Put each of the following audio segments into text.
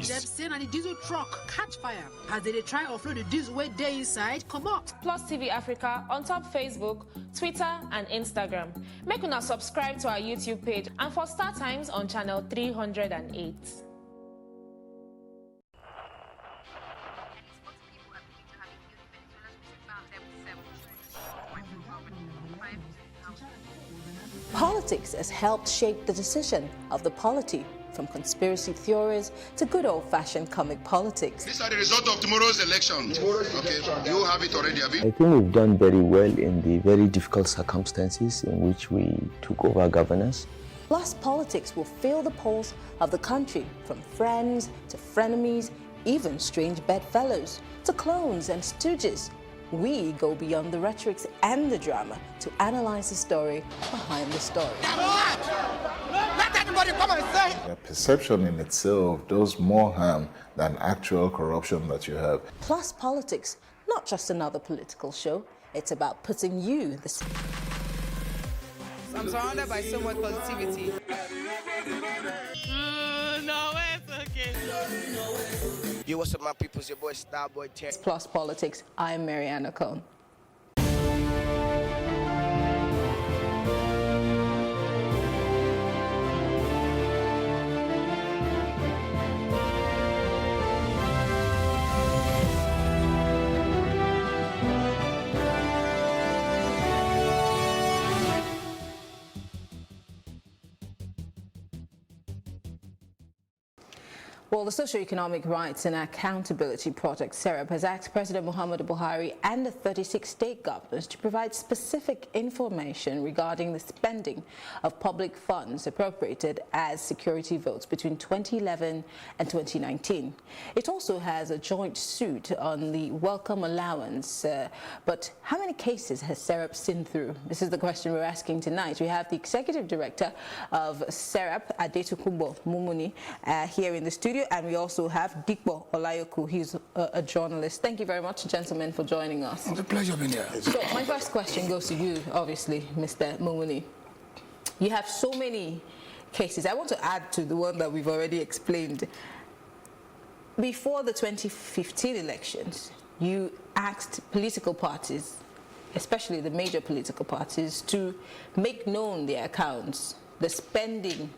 police. Them saying the diesel truck catch fire as they try offload the diesel way they inside. Come out. Plus TV Africa on top Facebook, Twitter and Instagram. Make una subscribe to our YouTube page and for Star Times on channel 308. Politics has helped shape the decision of the polity, from conspiracy theories to good old-fashioned comic politics. These are the result of tomorrow's election. Okay, you have it already, have you? I think we've done very well in the very difficult circumstances in which we took over governance. Plus, politics will fill the polls of the country, from friends to frenemies, even strange bedfellows, to clones and stooges. We go beyond the rhetorics and the drama to analyze the story behind the story. Let anybody come and say! The perception in itself does more harm than actual corruption that you have. Plus Politics, not just another political show. It's about putting you the... I'm surrounded by so much positivity. No, it's okay. Yo, what's up, my people? It's your boy Starboy Terry. Plus Politics. I'm Mariana Cohn. Well, the Socio-Economic Rights and Accountability Project, SERAP, has asked President Muhammadu Buhari and the 36 state governors to provide specific information regarding the spending of public funds appropriated as security votes between 2011 and 2019. It also has a joint suit on the welcome allowance. But how many cases has SERAP seen through? This is the question we're asking tonight. We have the Executive Director of SERAP, Adetokunbo Mumuni, here in the studio. And we also have Dikpo Olayoku. He's a journalist. Thank you very much, gentlemen, for joining us. It's a pleasure being here. So my first question goes to you, obviously, Mr. Mumuni. You have so many cases. I want to add to the one that we've already explained. Before the 2015 elections, you asked political parties, especially the major political parties, to make known their accounts, the spending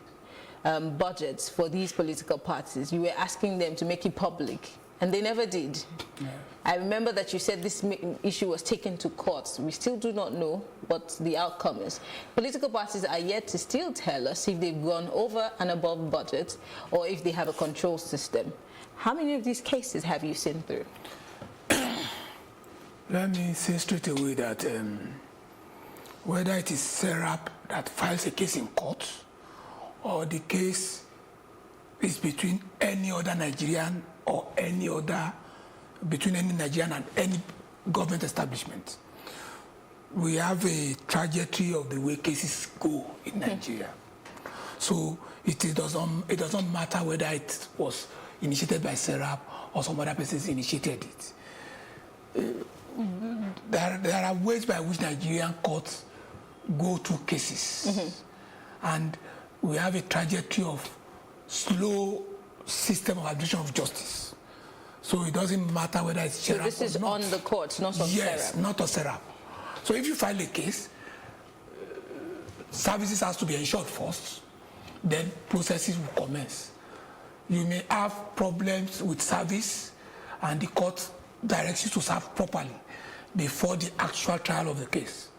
budgets for these political parties. You were asking them to make it public, and they never did. Yeah. I remember that you said this issue was taken to courts. We still do not know what the outcome is. Political parties are yet to still tell us if they've gone over and above budget or if they have a control system. How many of these cases have you seen through? Let me say straight away that whether it is SERAP that files a case in court, or the case is between any other Nigerian or any other, between any Nigerian and any government establishment. We have a trajectory of the way cases go in Nigeria. So it doesn't matter whether it was initiated by SERAP or some other persons initiated it. There are ways by which Nigerian courts go through cases. And we have a trajectory of slow system of administration of justice. So it doesn't matter whether it's SERAP or not. So this is on the courts, not on SERAP? Yes, not on SERAP. So if you file a case, services has to be ensured first, then processes will commence. You may have problems with service, and the court directs you to serve properly before the actual trial of the case.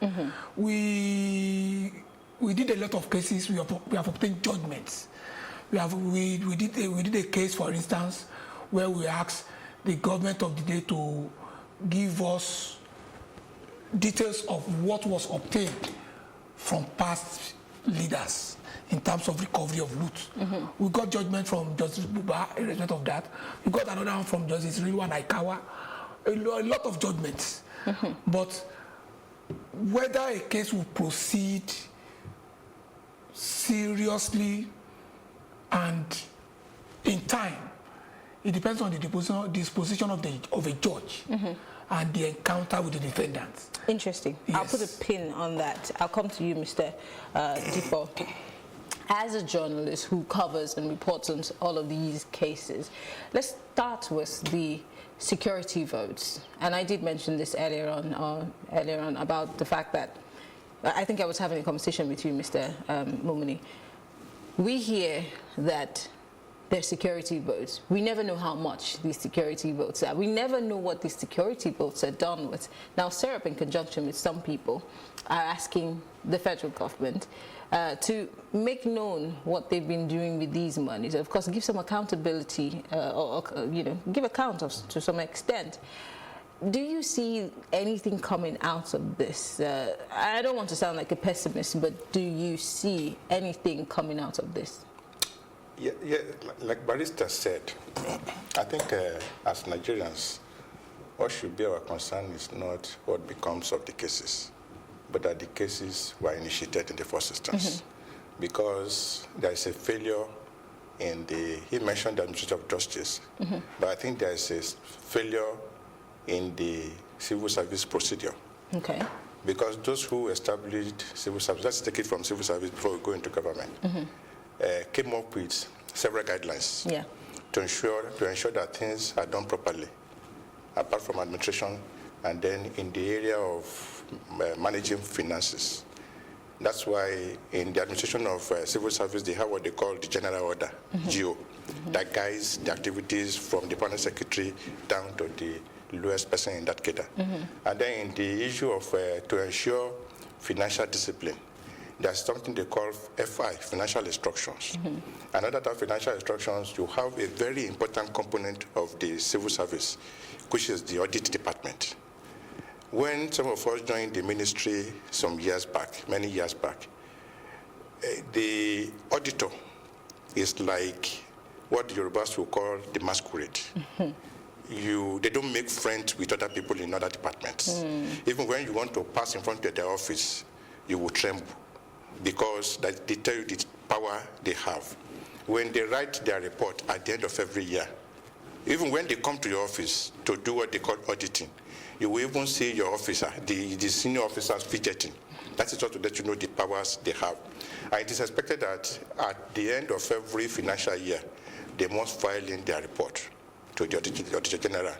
We did a lot of cases. We have obtained judgments. We did a case, for instance, where we asked the government of the day to give us details of what was obtained from past leaders in terms of recovery of loot. We got judgment from Justice Buba in respect of that. We got another one from Justice Rilwan Aikawa. A lot of judgments. But whether a case will proceed seriously and in time, it depends on the disposition of a judge and the encounter with the defendants. Interesting. Yes. I'll put a pin on that. I'll come to you, Mr. Dikpo. as a journalist who covers and reports on all of these cases, let's start with the security votes. And I did mention this earlier on about the fact that I think I was having a conversation with you, Mr. Mumuni. We hear that there's security votes. We never know how much these security votes are. We never know what these security votes are done with. Now, SERAP, in conjunction with some people, are asking the federal government to make known what they've been doing with these monies. Of course, give some accountability, or give account to some extent. Do you see anything coming out of this? I don't want to sound like a pessimist, but do you see anything coming out of this? Yeah, like Barrister said, I think as Nigerians, what should be our concern is not what becomes of the cases, but that the cases were initiated in the first instance. Because there is a failure in he mentioned the administration of justice, but I think there is a failure in the civil service procedure. Okay. Because those who established civil service, let's take it from civil service before we go into government, came up with several guidelines to ensure that things are done properly, apart from administration, and then in the area of managing finances. That's why in the administration of civil service, they have what they call the general order, GO, that guides the activities from the permanent secretary down to the lowest person in that cadre. And then in the issue of to ensure financial discipline, there's something they call FI, financial instructions. Another type of financial instructions, you have a very important component of the civil service, which is the audit department. When some of us joined the ministry some years back, many years back, the auditor is like what the Yorubas will call the masquerade. They don't make friends with other people in other departments. Even when you want to pass in front of their office, you will tremble, because they tell you the power they have. When they write their report at the end of every year, even when they come to your office to do what they call auditing, you will even see your officer, the senior officers fidgeting. That is just to let you know the powers they have. And it is expected that at the end of every financial year, they must file in their report to the Auditor General.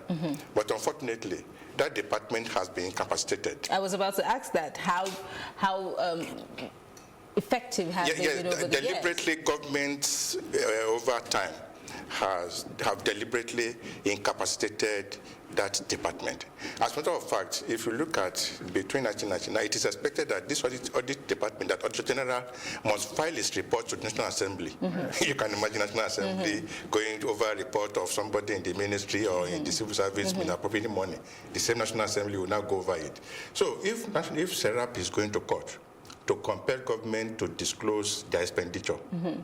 But unfortunately, that department has been incapacitated. I was about to ask that. How effective has it been over the years? Deliberately, governments over time have deliberately incapacitated that department. As a matter of fact, if you look at between 1999, it is expected that this audit department, that Auditor General, must file its report to the National Assembly. You can imagine National Assembly going over a report of somebody in the ministry or in the civil service with appropriating money. The same National Assembly will now go over it. So if SERAP is going to court to compel government to disclose their expenditure,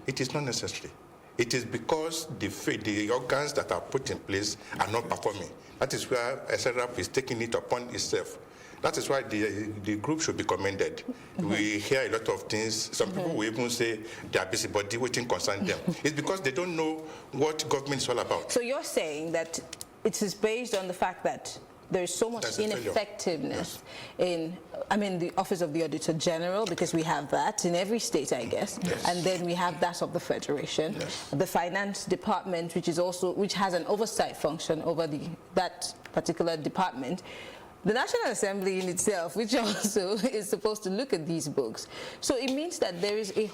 it is not necessary. It is because the organs that are put in place are not performing. That is where SERAP is taking it upon itself. That is why the group should be commended. We hear a lot of things. Some people will even say they are busy, but waiting concern them. It's because they don't know what government is all about. So you're saying that it is based on the fact that there is so much ineffectiveness in, the Office of the Auditor General, because we have that in every state, I guess, and then we have that of the Federation, the Finance Department, which has an oversight function over that particular department, the National Assembly in itself, which also is supposed to look at these books. So it means that there is a